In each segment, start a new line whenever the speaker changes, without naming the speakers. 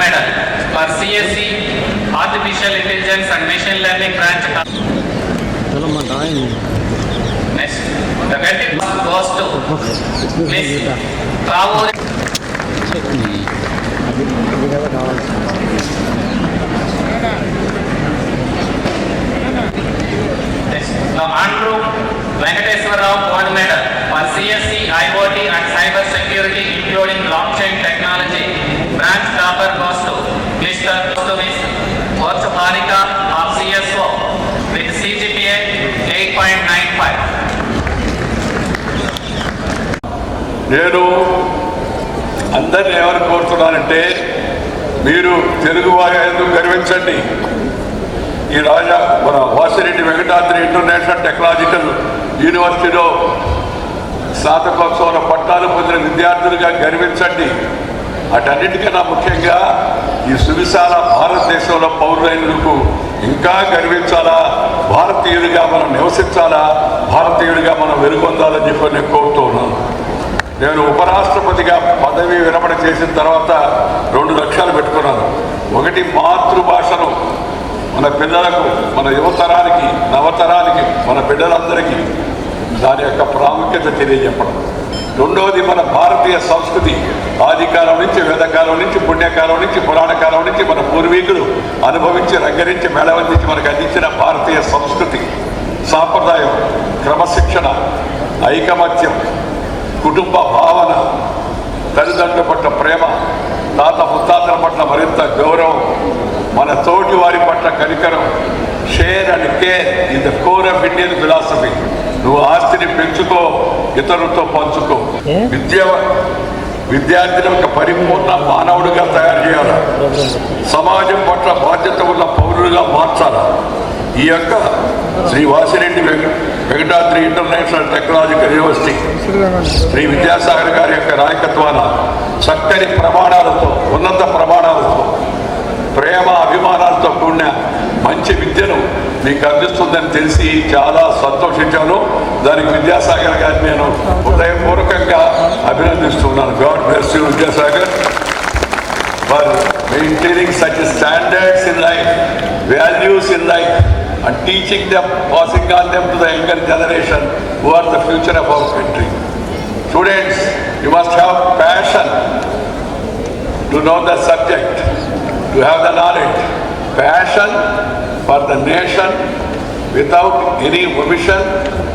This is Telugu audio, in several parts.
medal for CSE Artificial Intelligence and Machine Learning branch. Next, the credit goes to Miss Kavuri. Next, now Andrew Venkateswara Rao Gold Medal for CSE IoT and Cyber Security including blockchain technology branch topper goes to Mr. Miss Varshapharika of CSO with CGPA 8.95.
నేను అందరిని ఎవరు కోరుతున్నానంటే మీరు తెలుగు వారు గర్వించండి. ఈ రాజా మన వాసిరెడ్డి వెంకటాద్రి ఇంటర్నేషనల్ టెక్నాలజికల్ యూనివర్సిటీలో స్నాతకోత్సవంలో పట్టాలు పొందిన విద్యార్థులుగా గర్వించండి. అటన్నిటికన్నా ముఖ్యంగా ఈ సువిశాల భారతదేశంలో పౌరులైనందుకు ఇంకా గర్వించాలా, భారతీయుడిగా మనం నివసించాలా, భారతీయుడిగా మనం వెలుగొందాలని చెప్పి నేను కోరుతూ ఉన్నాను. నేను ఉపరాష్ట్రపతిగా పదవి విరమణ చేసిన తర్వాత 2 లక్ష్యాలు పెట్టుకున్నాను. ఒకటి, మాతృభాషను మన పిల్లలకు, మన యువతరానికి, నవతరానికి, మన బిడ్డలందరికీ దాని యొక్క ప్రాముఖ్యత తెలియజెప్పడం. రెండవది, మన భారతీయ సంస్కృతి ఆదికాలం నుంచి, వేదకాలం నుంచి, పుణ్యకాలం నుంచి, పురాణకాలం నుంచి మన పూర్వీకులు అనుభవించి, రంగరించి, మేళవందించి మనకు అందించిన భారతీయ సంస్కృతి, సాంప్రదాయం, క్రమశిక్షణ, ఐకమత్యం, కుటుంబ భావన, తల్లిదండ్రుల పట్ల ప్రేమ, తాత ముత్తాతల పట్ల మరింత గౌరవం, మన తోటి వారి పట్ల కనికరం, share and care in the core of Indian philosophy. నువ్వు ఆస్తిని పెంచుకో, ఇతరులతో పంచుకో. విద్యార్థిని ఒక పరిపూర్ణ మానవుడిగా తయారు చేయాలి. సమాజం పట్ల బాధ్యత ఉన్న పౌరులుగా మార్చాలి. ఈ యొక్క Shri Vasireddy Venkatadri international technological university Shri Vidyasagar గారి యొక్క నాయకత్వాన చక్కని ప్రమాణాలతో, ఉన్నత ప్రమాణాలతో, ప్రేమ అభిమానాలతో కూడిన మంచి విద్యను మీకు అందిస్తుందని తెలిసి చాలా సంతోషించాను. దానికి విద్యాసాగర్ గారిని నేను హృదయపూర్వకంగా అభినందిస్తున్నాను. God bless you Vidyasagar for maintaining such standards in life, values in life and teaching them, passing on them to the younger generation who are the future of our country. Students, you must have passion to know the subject, to have the knowledge. Passion for the nation without any omission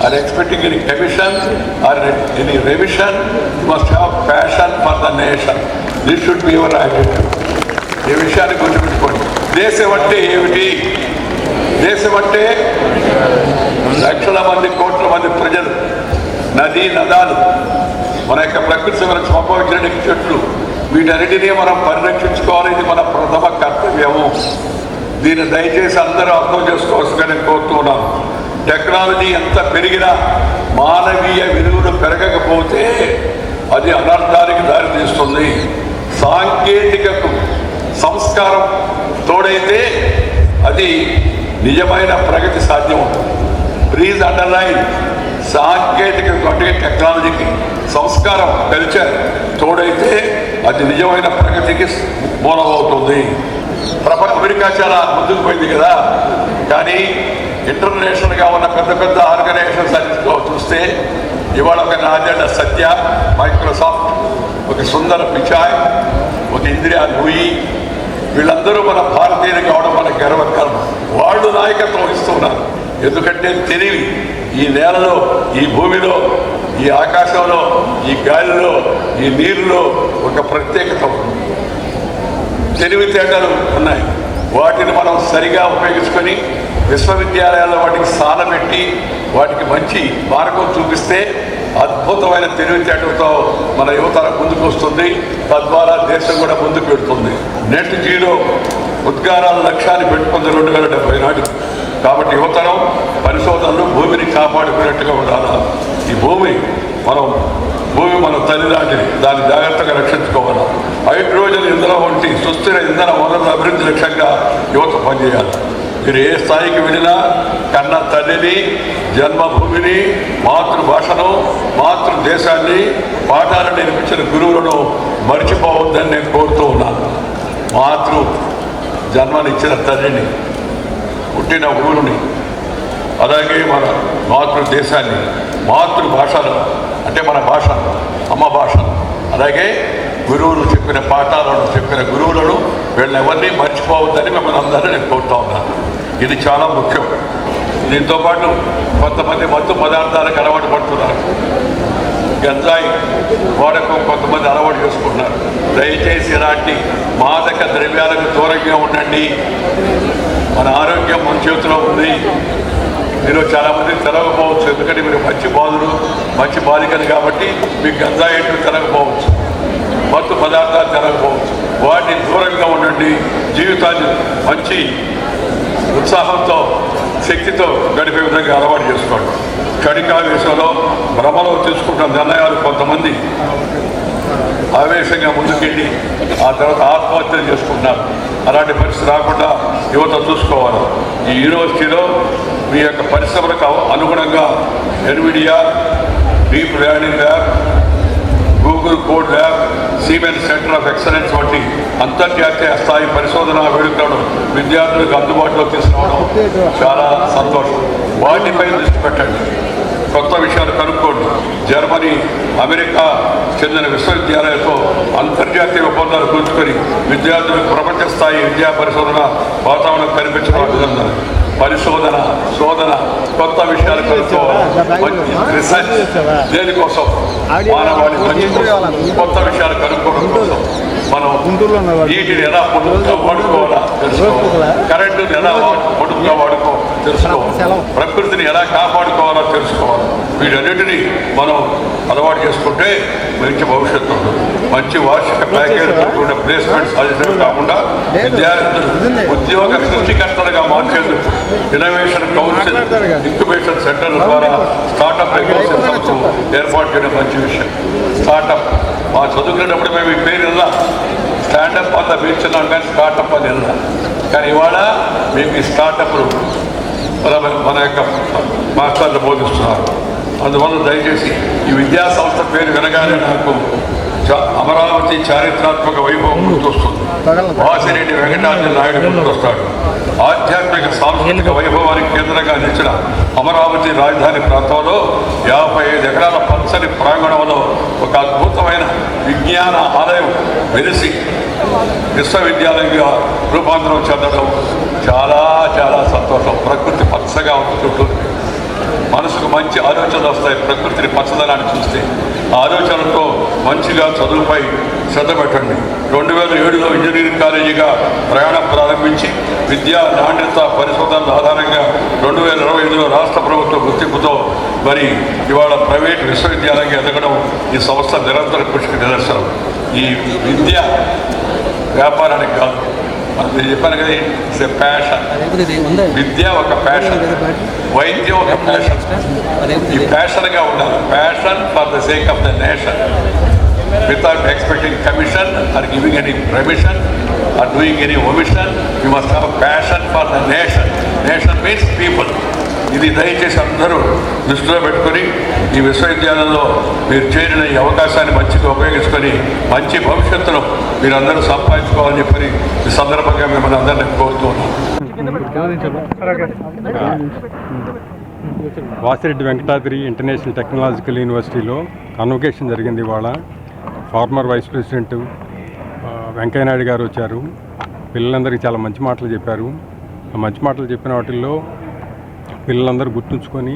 or expecting any commission or any revision. You must have passion for the nation. This should be your attitude. ఈ విషయాన్ని గుర్తుపెట్టుకోండి. దేశం అంటే ఏమిటి? దేశం అంటే లక్షల మంది, కోట్ల మంది ప్రజలు, నదీ నదాలు, మన యొక్క ప్రకృతి సంభవించిన చెట్లు, వీటన్నిటినీ మనం పరిరక్షించుకోవాలి. ఇది మన ప్రథమ కర్తవ్యము. దీన్ని దయచేసి అందరూ అర్థం చేసుకోవాల్సిందిగా నేను కోరుతున్నాను. టెక్నాలజీ ఎంత పెరిగినా మానవీయ విలువలు పెరగకపోతే అది అనర్థానికి దారితీస్తుంది. సాంకేతికకు సంస్కారం తోడైతే అది నిజమైన ప్రగతి సాధ్యమవుతుంది. ప్లీజ్ అండర్లైన్, సాంకేతిక అంటే టెక్నాలజీకి సంస్కారం, కల్చర్ తోడైతే అది నిజమైన ప్రగతికి మూలమవుతుంది. అమెరికా చాలా ముందుకు పోయింది కదా, కానీ ఇంటర్నేషనల్గా ఉన్న పెద్ద పెద్ద ఆర్గనైజేషన్స్ అన్నింటిలో చూస్తే ఇవాళ ఒక నాదెండ సత్య, మైక్రోసాఫ్ట్, ఒక సుందర పిచాయ్, ఒక ఇందిరా లూయి, వీళ్ళందరూ మన భారతీయులు కావడం మన గర్వకారణం. వాళ్ళు నాయకత్వం ఇస్తున్నారు. ఎందుకంటే తెలివి ఈ నేలలో, ఈ భూమిలో, ఈ ఆకాశంలో, ఈ గాలిలో, ఈ నీరులో ఒక ప్రత్యేకత ఉంది. తెలివితేటలు ఉన్నాయి. వాటిని మనం సరిగా ఉపయోగించుకొని విశ్వవిద్యాలయాల్లో వాటికి సానబెట్టి వాటికి మంచి మార్గం చూపిస్తే అద్భుతమైన తెలివితేటలతో మన యువతరం ముందుకు వస్తుంది. తద్వారా దేశం కూడా ముందుకు పెడుతుంది. నెట్ జీరో ఉద్గారాల లక్ష్యాన్ని పెట్టుకుంది 2070 నాటికి. కాబట్టి యువతరం పరిశోధనలు భూమిని కాపాడుకునేట్టుగా ఉండాలి. ఈ భూమి మన తల్లి లాంటిది, దాన్ని జాగ్రత్తగా రక్షించుకోవాలి. హైడ్రోజన్ ఇంధనం వంటి సుస్థిర ఇంధన వనరుల అభివృద్ధి లక్ష్యంగా యువత పనిచేయాలి. మీరు ఏ స్థాయికి వెళ్ళినా కన్న తల్లిని, జన్మభూమిని, మాతృభాషను, మాతృదేశాన్ని, పాఠాలను నేర్పించిన గురువులను మర్చిపోవద్దని నేను కోరుతూ ఉన్నాను. మాతృ జన్మనిచ్చిన తల్లిని, పుట్టిన ఊరుని, అలాగే మన మాతృదేశాన్ని, మాతృభాషను అంటే మన భాషను, అమ్మ భాషను, అలాగే గురువులు చెప్పిన పాఠాలను చెప్పిన గురువులను వీళ్ళని ఎవరినీ మర్చిపోవద్దని మిమ్మల్ని అందరూ నేను కోరుతా ఉన్నాను. ఇది చాలా ముఖ్యం. దీంతో పాటు కొంతమంది మత్తు పదార్థాలకు అలవాటు పడుతున్నారు. గంజాయి వాడకం కొంతమంది అలవాటు చేసుకుంటున్నారు. దయచేసి ఇలాంటి మాదక ద్రవ్యాలకు దూరంగా ఉండండి. మన ఆరోగ్యం మన చేతిలో ఉంది. మీరు చాలామంది తెలవకపోవచ్చు, ఎందుకంటే మీరు మంచి బాలురు, మంచి బాలికలు కాబట్టి మీకు గంజాయి ఏంటో తెలవకపోవచ్చు, మత్తు పదార్థాలు తెలవకపోవచ్చు. వాటిని దూరంగా ఉండండి. జీవితాన్ని మంచి ఉత్సాహంతో, శక్తితో గడిపే విధంగా అలవాటు చేసుకోండి. కడికావేశంలో భ్రమలో తీసుకుంటున్న నిర్ణయాలు కొంతమంది ఆవేశంగా ముందుకెళ్ళి ఆ తర్వాత ఆత్మహత్యలు చేసుకుంటున్నారు. అలాంటి పరిస్థితి రాకుండా యువత చూసుకోవాలి. ఈ యూనివర్సిటీలో మీ యొక్క పరిశ్రమలకు అనుగుణంగా Nvidia, deep learning lab, Google code lab, siemens centre of excellence వంటి అంతర్జాతీయ స్థాయి పరిశోధనా వేడుకలను విద్యార్థులకు అందుబాటులో తీసుకురావడం చాలా సంతోషం. వాటిపై దృష్టి పెట్టండి. కొత్త విషయాలు కనుక్కోండి. జర్మనీ, అమెరికా చెందిన విశ్వవిద్యాలయాలతో అంతర్జాతీయ ఒప్పందాలు కూర్చుకొని విద్యార్థులకు ప్రపంచ స్థాయి విద్యా పరిశోధన వాతావరణం కనిపించడం అభినందన. పరిశోధన, శోధన, కొత్త విషయాలు కనుక్కోవాలి. రీసెర్చ్ దేనికోసం? మానవాళి మంచి కోసం, కొత్త విషయాలు కనుక్కోవడం కోసం. మనం నీటిని ఎలా పొదుపుగా వాడుకోవాలా తెలుసుకోవాలి. కరెంటుని ఎలా పొదుపుగా వాడుకోవాలి తెలుసుకోవాలి. ప్రకృతిని ఎలా కాపాడుకోవాలో తెలుసుకోవాలి. వీటన్నిటినీ మనం అలవాటు చేసుకుంటే మంచి భవిష్యత్తు ఉంటుంది. మంచి వార్షిక ప్యాకేజీతో కూడిన ప్లేస్మెంట్ సాధించడం కాకుండా విద్యార్థులు ఉద్యోగ సృష్టికర్తలుగా మార్చేందుకు ఇన్నోవేషన్ కౌన్సిల్, ఇంక్యుబేషన్ సెంటర్ల ద్వారా స్టార్టప్ ఎకోసిస్టమ్స్ ఏర్పాటు చేయడం మంచి విషయం. స్టార్టప్ మా చదువుకునేటప్పుడు మేము ఈ పేరు ఇలా స్టాండప్ అంతా పిలుచున్నాం, కానీ స్టార్టప్ అని వెళ్ళాం. కానీ ఇవాళ మీకు ఈ స్టార్టప్లు మన యొక్క మాస్టర్లు బోధిస్తున్నారు. అందువల్ల దయచేసి ఈ విద్యా సంస్థ పేరు వినగానే నాకు అమరావతి చారిత్రాత్మక వైభవం గుర్తొస్తుంది. వాసిరెడ్డి వెంకటాద్రి నాయుడు గుర్తొస్తాడు. ఆధ్యాత్మిక సాంస్కృతిక వైభవానికి కేంద్రంగా నిలిచిన అమరావతి రాజధాని ప్రాంతంలో 55 ఎకరాల పచ్చని ప్రాంగణంలో ఒక అద్భుతమైన విజ్ఞాన ఆలయం వెలిసి విశ్వవిద్యాలయంగా రూపాంతరం చెందడం చాలా చాలా సంతోషం. ప్రకృతి పచ్చగా ఉంటుంటూ మనసుకు మంచి ఆలోచనలు వస్తాయి. ప్రకృతిని పచ్చదనాన్ని చూస్తే ఆలోచనలతో మంచిగా చదువుపై శ్రద్ధ పెట్టండి. 2007లో ఇంజనీరింగ్ కాలేజీగా ప్రయాణం ప్రారంభించి విద్యా నాణ్యత పరిశోధనల ఆధారంగా 2025లో రాష్ట్ర ప్రభుత్వ గుర్తింపుతో మరి ఇవాళ ప్రైవేట్ విశ్వవిద్యాలయంగా ఎదగడం ఈ సంస్థ నిరంతర కృషికి నిదర్శనం. ఈ విద్య వ్యాపారానికి కాదు, నేను చెప్పాను కదా, ఇట్స్ ఎ ప్యాషన్. విద్య ఒక ప్యాషన్, వైద్యం ఒక ప్యాషన్. ఈ ప్యాషన్గా ఉండాలి. Passion for the sake of the nation, without expecting commission or giving any permission or doing any omission. You must have a passion for the nation. Nation means people. ఇది దయచేసి అందరూ దృష్టిలో పెట్టుకొని ఈ విశ్వవిద్యాలయంలో మీరు చేరిన ఈ అవకాశాన్ని మంచిగా ఉపయోగించుకొని మంచి భవిష్యత్తును మీరందరూ సంపాదించుకోవాలని చెప్పి ఈ సందర్భంగా మిమ్మల్ని అందరినీ కోరుతూ ఉన్నాను.
వాసిరెడ్డి వెంకటాద్రి ఇంటర్నేషనల్ టెక్నాలజికల్ యూనివర్సిటీలో కన్వకేషన్ జరిగింది. ఇవాళ ఫార్మర్ వైస్ ప్రెసిడెంట్ వెంకయ్యనాయుడు గారు వచ్చారు. పిల్లలందరికీ చాలా మంచి మాటలు చెప్పారు. ఆ మంచి మాటలు చెప్పిన వాటిల్లో పిల్లలందరూ గుర్తుంచుకొని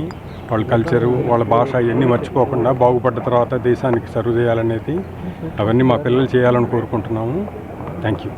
వాళ్ళ కల్చరు, వాళ్ళ భాష ఇవన్నీ మర్చిపోకుండా బాగుపడ్డ తర్వాత దేశానికి సర్వ్ చేయాలనేది అవన్నీ మా పిల్లలు చేయాలని కోరుకుంటున్నాము. Thank you.